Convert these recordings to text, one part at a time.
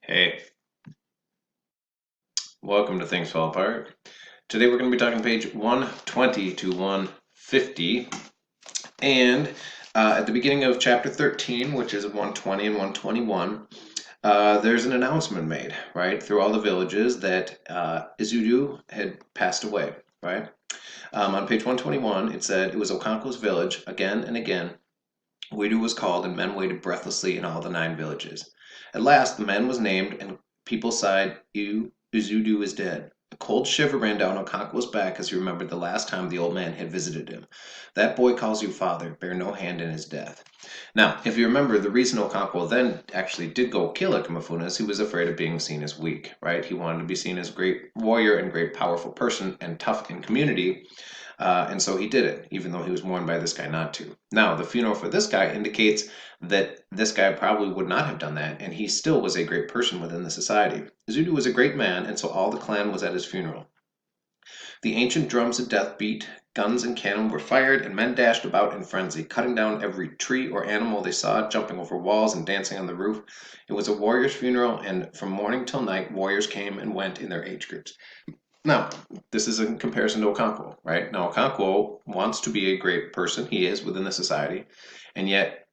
Hey, welcome to Things Fall Apart. Today we're going to be talking page 120 to 150. And at the beginning of chapter 13, which is 120 and 121, there's an announcement made, right, through all the villages that Izudu had passed away, right? On page 121, it said it was Okonkwo's village again and again. Weidu was called, and men waited breathlessly in all the 9 villages. At last the man was named, and people sighed, Uzudu is dead. A cold shiver ran down Okonkwo's back as he remembered the last time the old man had visited him. That boy calls you father, bear no hand in his death. Now, if you remember, the reason Okonkwo then actually did go kill Ikemefuna is he was afraid of being seen as weak, right? He wanted to be seen as a great warrior and great powerful person and tough in community. And so he did it, even though he was warned by this guy not to. Now, the funeral for this guy indicates that this guy probably would not have done that, and he still was a great person within the society. Izudu was a great man, and so all the clan was at his funeral. The ancient drums of death beat, guns and cannon were fired, and men dashed about in frenzy, cutting down every tree or animal they saw, jumping over walls and dancing on the roof. It was a warrior's funeral, and from morning till night, warriors came and went in their age groups. Now, this is in comparison to Okonkwo, right? Now, Okonkwo wants to be a great person. He is within the society, and yet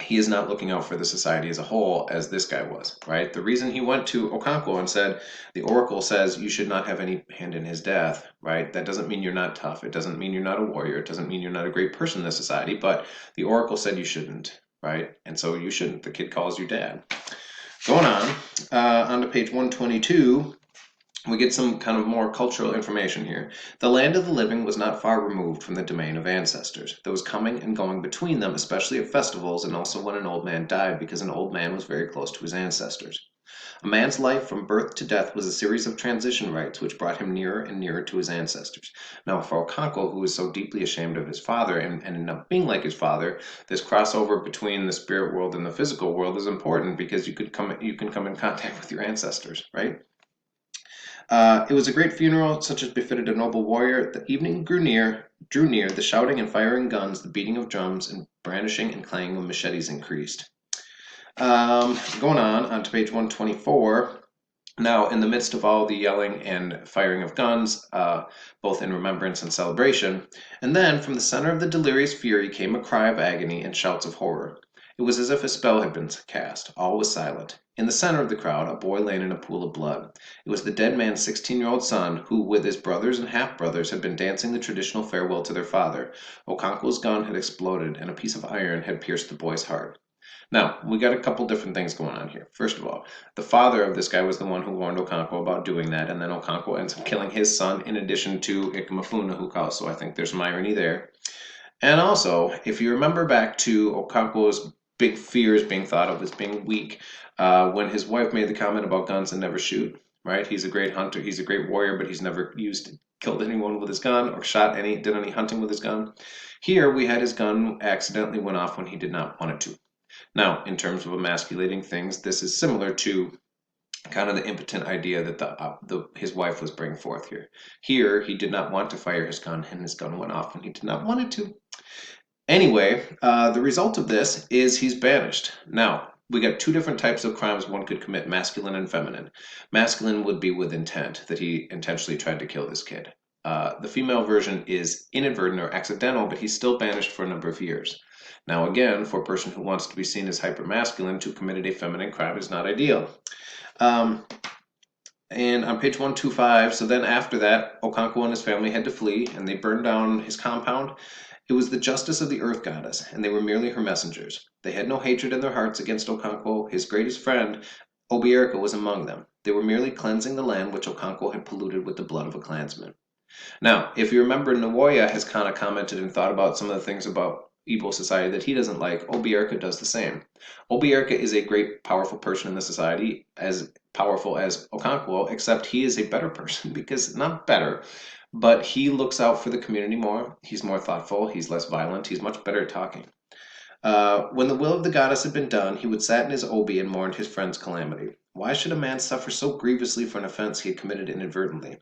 he is not looking out for the society as a whole as this guy was, right? The reason he went to Okonkwo and said, the oracle says you should not have any hand in his death, right? That doesn't mean you're not tough. It doesn't mean you're not a warrior. It doesn't mean you're not a great person in the society, but the oracle said you shouldn't, right? And so you shouldn't. The kid calls you dad. Going on to page 122. We get some kind of more cultural information here. The land of the living was not far removed from the domain of ancestors. There was coming and going between them, especially at festivals and also when an old man died, because an old man was very close to his ancestors. A man's life from birth to death was a series of transition rites which brought him nearer and nearer to his ancestors. Now, for Okonkwo, who was so deeply ashamed of his father and ended up being like his father, this crossover between the spirit world and the physical world is important because you can come in contact with your ancestors, right? It was a great funeral, such as befitted a noble warrior. The evening drew near, the shouting and firing guns, the beating of drums, and brandishing and clanging of machetes increased. Going on to page 124. Now, in the midst of all the yelling and firing of guns, both in remembrance and celebration, and then from the center of the delirious fury came a cry of agony and shouts of horror. It was as if a spell had been cast. All was silent. In the center of the crowd, a boy lay in a pool of blood. It was the dead man's 16-year-old son, who, with his brothers and half-brothers, had been dancing the traditional farewell to their father. Okonkwo's gun had exploded, and a piece of iron had pierced the boy's heart. Now, we got a couple different things going on here. First of all, the father of this guy was the one who warned Okonkwo about doing that, and then Okonkwo ends up killing his son in addition to Ikemefuna, who calls. So I think there's some irony there. And also, if you remember back to Okonkwo's big fears being thought of as being weak, when his wife made the comment about guns and never shoot, right? He's a great hunter, he's a great warrior, but he's never killed anyone with his gun or did any hunting with his gun. Here, we had his gun accidentally went off when he did not want it to. Now, in terms of emasculating things, this is similar to kind of the impotent idea that his wife was bringing forth here. Here, he did not want to fire his gun, and his gun went off when he did not want it to. Anyway, the result of this is he's banished. Now, we got two different types of crimes one could commit, masculine and feminine. Masculine would be with intent, that he intentionally tried to kill this kid. The female version is inadvertent or accidental, but he's still banished for a number of years. Now, again, for a person who wants to be seen as hypermasculine, to committed a feminine crime is not ideal. And on page 125, so then after that, Okonkwo and his family had to flee, and they burned down his compound. It was the justice of the earth goddess, and they were merely her messengers. They had no hatred in their hearts against Okonkwo. His greatest friend, Obierika, was among them. They were merely cleansing the land which Okonkwo had polluted with the blood of a clansman. Now, if you remember, Nawoya has kind of commented and thought about some of the things about Igbo society that he doesn't like. Obierika does the same. Obierika is a great, powerful person in the society, as powerful as Okonkwo, except he is a better person because, not better, but he looks out for the community more. He's more thoughtful. He's less violent. He's much better at talking. When the will of the goddess had been done, he would sat in his obi and mourned his friend's calamity. Why should a man suffer so grievously for an offense he had committed inadvertently?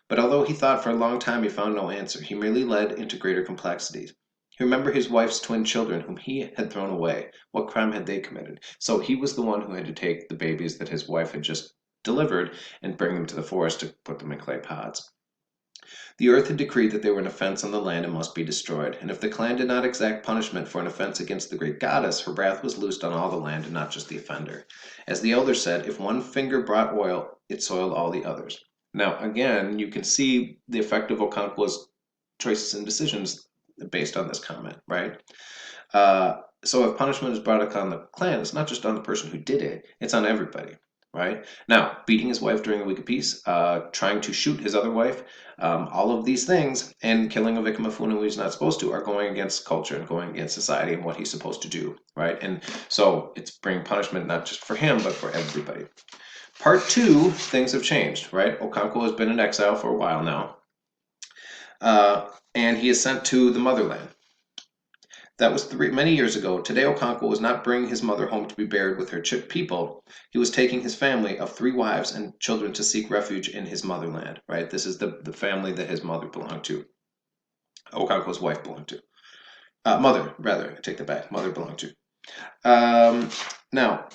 But although he thought for a long time he found no answer, he merely led into greater complexities. He remembered his wife's twin children, whom he had thrown away. What crime had they committed? So he was the one who had to take the babies that his wife had just delivered and bring them to the forest to put them in clay pots. The earth had decreed that they were an offense on the land and must be destroyed, and if the clan did not exact punishment for an offense against the great goddess, her wrath was loosed on all the land and not just the offender. As the elder said, if one finger brought oil, it soiled all the others. Now, again, you can see the effect of Okonkwo's choices and decisions based on this comment, right? So if punishment is brought upon the clan, it's not just on the person who did it, it's on everybody, right? Now, beating his wife during a week of peace, trying to shoot his other wife, all of these things, and killing a Vikimafuna who he's not supposed to, are going against culture and going against society and what he's supposed to do, right? And so it's bringing punishment not just for him, but for everybody. Part 2, things have changed, right? Okonkwo has been in exile for a while now, and he is sent to the motherland. That was many years ago. Today, Okonkwo was not bringing his mother home to be buried with her people. He was taking his family of 3 wives and children to seek refuge in his motherland, right? This is the family that his mother belonged to. Okonkwo's wife belonged to. Mother, rather. I take that back. Mother belonged to. Now,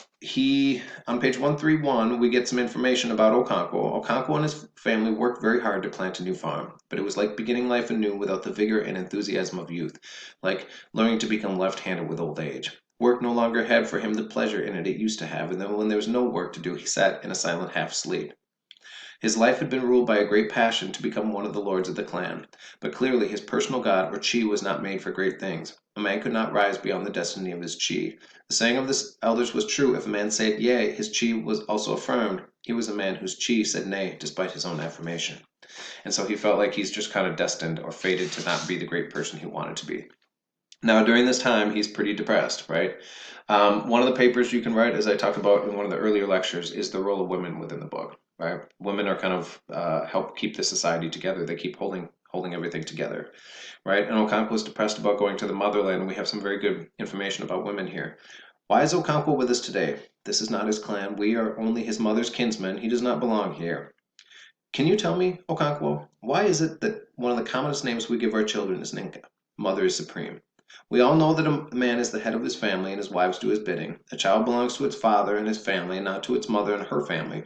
on page 131, we get some information about Okonkwo. Okonkwo and his family worked very hard to plant a new farm, but it was like beginning life anew without the vigor and enthusiasm of youth, like learning to become left-handed with old age. Work no longer had for him the pleasure in it used to have, and then when there was no work to do, he sat in a silent half-sleep. His life had been ruled by a great passion to become one of the lords of the clan, but clearly his personal god or chi was not made for great things. A man could not rise beyond the destiny of his chi. The saying of the elders was true: if a man said yea, his chi was also affirmed. He was a man whose chi said nay, despite his own affirmation. And so he felt like he's just kind of destined or fated to not be the great person he wanted to be. Now, during this time, he's pretty depressed, right? One of the papers you can write, as I talk about in one of the earlier lectures, is the role of women within the book, right? Women are kind of help keep the society together. They keep holding everything together, right? And Okonkwo is depressed about going to the motherland, and we have some very good information about women here. Why is Okonkwo with us today? This is not his clan. We are only his mother's kinsmen. He does not belong here. Can you tell me, Okonkwo, why is it that one of the commonest names we give our children is Ninka? Mother is supreme. We all know that a man is the head of his family and his wives do his bidding. A child belongs to its father and his family and not to its mother and her family.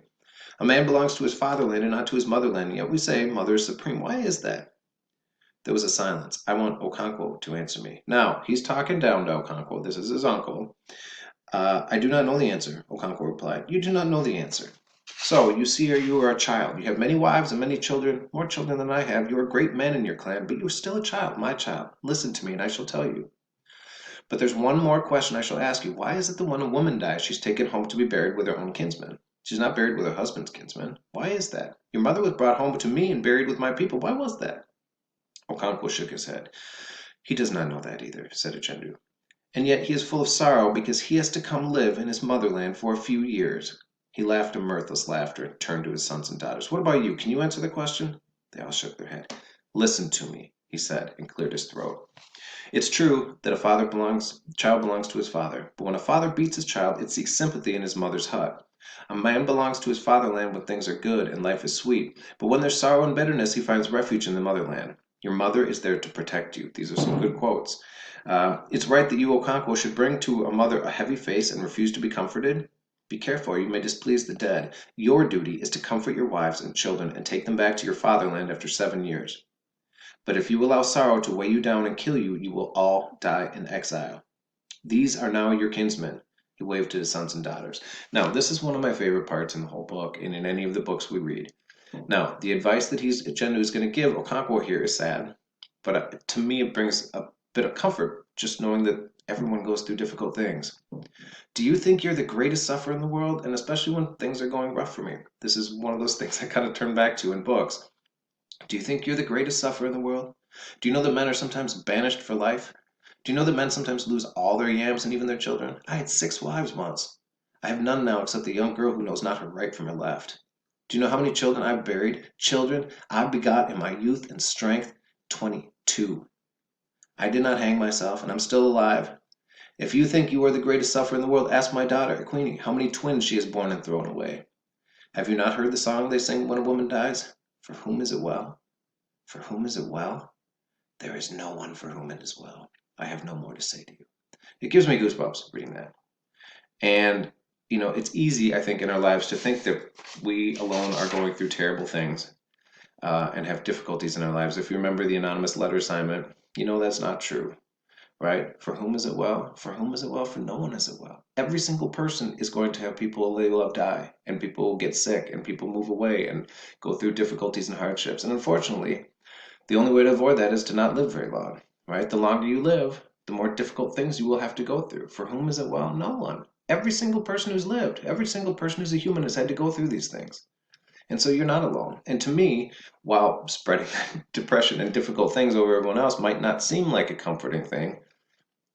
A man belongs to his fatherland and not to his motherland, yet we say mother is supreme. Why is that? There was a silence. I want Okonkwo to answer me. Now, he's talking down to Okonkwo. This is his uncle. I do not know the answer, Okonkwo replied. You do not know the answer. So, you see here you are a child. You have many wives and many children, more children than I have. You are great men in your clan, but you are still a child, my child. Listen to me, and I shall tell you. But there's one more question I shall ask you. Why is it that when a woman dies, she's taken home to be buried with her own kinsmen? She's not buried with her husband's kinsmen. Why is that? Your mother was brought home to me and buried with my people. Why was that? Okonkwo shook his head. He does not know that either, said Uchendu. And yet he is full of sorrow because he has to come live in his motherland for a few years. He laughed a mirthless laughter and turned to his sons and daughters. What about you? Can you answer the question? They all shook their head. Listen to me, he said, and cleared his throat. It's true that child belongs to his father, but when a father beats his child, it seeks sympathy in his mother's hut. A man belongs to his fatherland when things are good and life is sweet, but when there's sorrow and bitterness, he finds refuge in the motherland. Your mother is there to protect you. These are some good quotes. It's right that you, Okonkwo, should bring to a mother a heavy face and refuse to be comforted. Be careful, or you may displease the dead. Your duty is to comfort your wives and children and take them back to your fatherland after 7 years. But if you allow sorrow to weigh you down and kill you, you will all die in exile. These are now your kinsmen. He waved to his sons and daughters. Now, this is one of my favorite parts in the whole book and in any of the books we read. Now, the advice that Uchendu is going to give Okonkwo here is sad, but to me it brings a bit of comfort just knowing that everyone goes through difficult things. Do you think you're the greatest sufferer in the world? And especially when things are going rough for me. This is one of those things I kind of turn back to in books. Do you think you're the greatest sufferer in the world? Do you know that men are sometimes banished for life? Do you know that men sometimes lose all their yams and even their children? I had 6 wives once. I have none now except the young girl who knows not her right from her left. Do you know how many children I've buried? Children I begot in my youth and strength, 22. I did not hang myself, and I'm still alive. If you think you are the greatest sufferer in the world, ask my daughter, Queenie, how many twins she has borne and thrown away. Have you not heard the song they sing when a woman dies? For whom is it well? For whom is it well? There is no one for whom it is well. I have no more to say to you. It gives me goosebumps reading that. And, it's easy, I think, in our lives to think that we alone are going through terrible things and have difficulties in our lives. If you remember the anonymous letter assignment, that's not true, right? For whom is it well? For whom is it well? For no one is it well. Every single person is going to have people they love die, and people get sick, and people move away and go through difficulties and hardships. And unfortunately, the only way to avoid that is to not live very long, right? The longer you live, the more difficult things you will have to go through. For whom is it well? No one. Every single person who's lived, every single person who's a human has had to go through these things. And so you're not alone. And to me, while spreading depression and difficult things over everyone else might not seem like a comforting thing,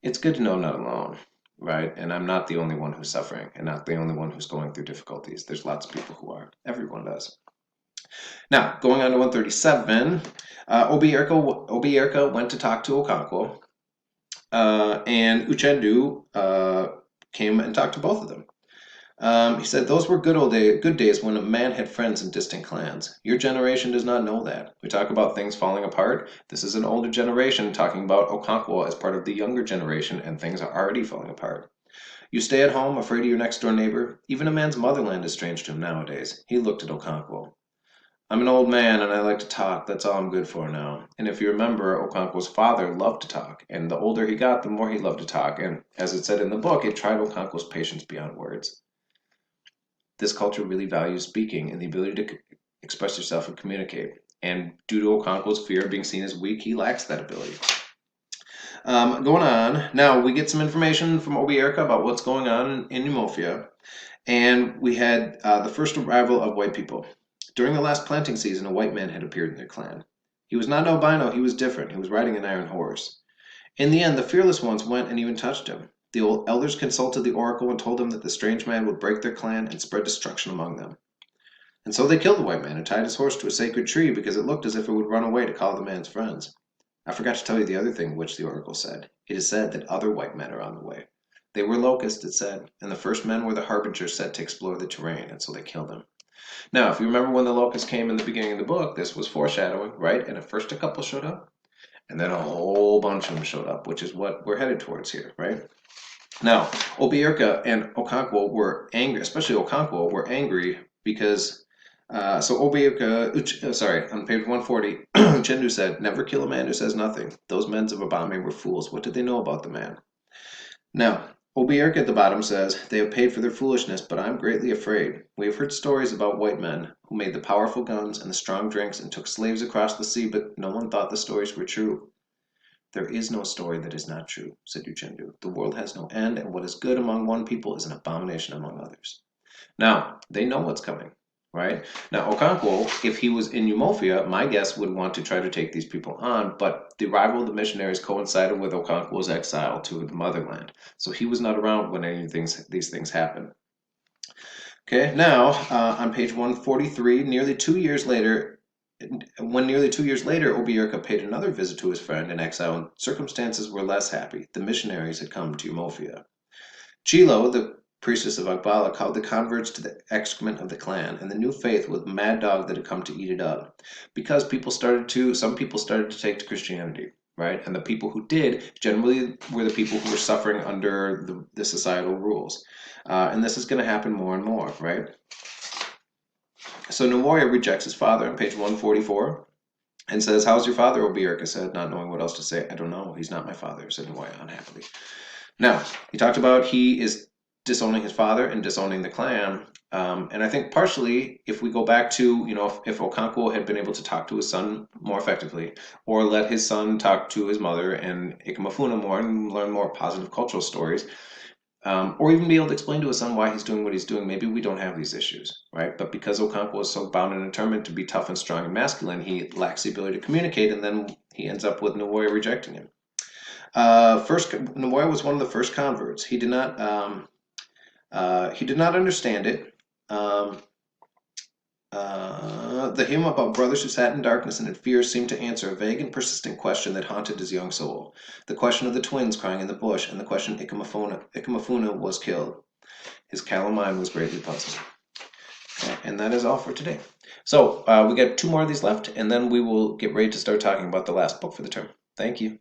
it's good to know I'm not alone, right? And I'm not the only one who's suffering and not the only one who's going through difficulties. There's lots of people who are. Everyone does. Now, going on to 137, Obi went to talk to Okonkwo, and Uchendu came and talked to both of them. He said, those were good days when a man had friends in distant clans. Your generation does not know that. We talk about things falling apart. This is an older generation talking about Okonkwo as part of the younger generation, and things are already falling apart. You stay at home, afraid of your next-door neighbor. Even a man's motherland is strange to him nowadays. He looked at Okonkwo. I'm an old man and I like to talk. That's all I'm good for now. And if you remember, Okonkwo's father loved to talk. And the older he got, the more he loved to talk. And as it said in the book, it tried Okonkwo's patience beyond words. This culture really values speaking and the ability to express yourself and communicate. And due to Okonkwo's fear of being seen as weak, he lacks that ability. Going on, now we get some information from Obi-Erka about what's going on in Umofia. And we had the first arrival of white people. During the last planting season, a white man had appeared in their clan. He was not an albino, he was different. He was riding an iron horse. In the end, the fearless ones went and even touched him. The old elders consulted the oracle and told him that the strange man would break their clan and spread destruction among them. And so they killed the white man and tied his horse to a sacred tree because it looked as if it would run away to call the man's friends. I forgot to tell you the other thing which the oracle said. It is said that other white men are on the way. They were locusts, it said, and the first men were the harbingers set to explore the terrain, and so they killed them. Now, if you remember when the locusts came in the beginning of the book, this was foreshadowing, right? And at first a couple showed up, and then a whole bunch of them showed up, which is what we're headed towards here, right? Now, Obi-Erka and Okonkwo were angry, especially Okonkwo, were angry because, Obi-Erka, on page 140, Chendu said, never kill a man who says nothing. Those men of Abame were fools. What did they know about the man? Now, Obi-Erka at the bottom says, they have paid for their foolishness, but I'm greatly afraid. We have heard stories about white men who made the powerful guns and the strong drinks and took slaves across the sea, but no one thought the stories were true. There is no story that is not true, said Uchendu. The world has no end, and what is good among one people is an abomination among others. Now, they know what's coming, right? Now, Okonkwo, if he was in Umofia, my guess would want to try to take these people on, but the arrival of the missionaries coincided with Okonkwo's exile to the motherland. So he was not around when any of these things happened. Okay, now on page 143, nearly 2 years later, Obi-Erka paid another visit to his friend in exile, and circumstances were less happy. The missionaries had come to Umofia. Chilo, the priestess of Agbala, called the converts to the excrement of the clan, and the new faith was a mad dog that had come to eat it up. Because some people started to take to Christianity, right? And the people who did generally were the people who were suffering under the societal rules. And this is going to happen more and more, right? So Nemoya rejects his father on page 144 and says, how's your father? Obi-Erka said, not knowing what else to say. I don't know. He's not my father, said Nemoya unhappily. Now, he talked about he is disowning his father and disowning the clan. And I think partially, if we go back to, if Okonkwo had been able to talk to his son more effectively, or let his son talk to his mother and Ikamafuna more and learn more positive cultural stories, or even be able to explain to his son why he's doing what he's doing, maybe we don't have these issues, right? But because Okonkwo is so bound and determined to be tough and strong and masculine, he lacks the ability to communicate, and then he ends up with Nemoya rejecting him. Nemoya was one of the first converts. He did not understand it. The hymn about brothers who sat in darkness and in fear seemed to answer a vague and persistent question that haunted his young soul. The question of the twins crying in the bush, and the question Ikamafuna was killed. His callow mind was greatly puzzled. Okay, and that is all for today. So we got 2 more of these left, and then we will get ready to start talking about the last book for the term. Thank you.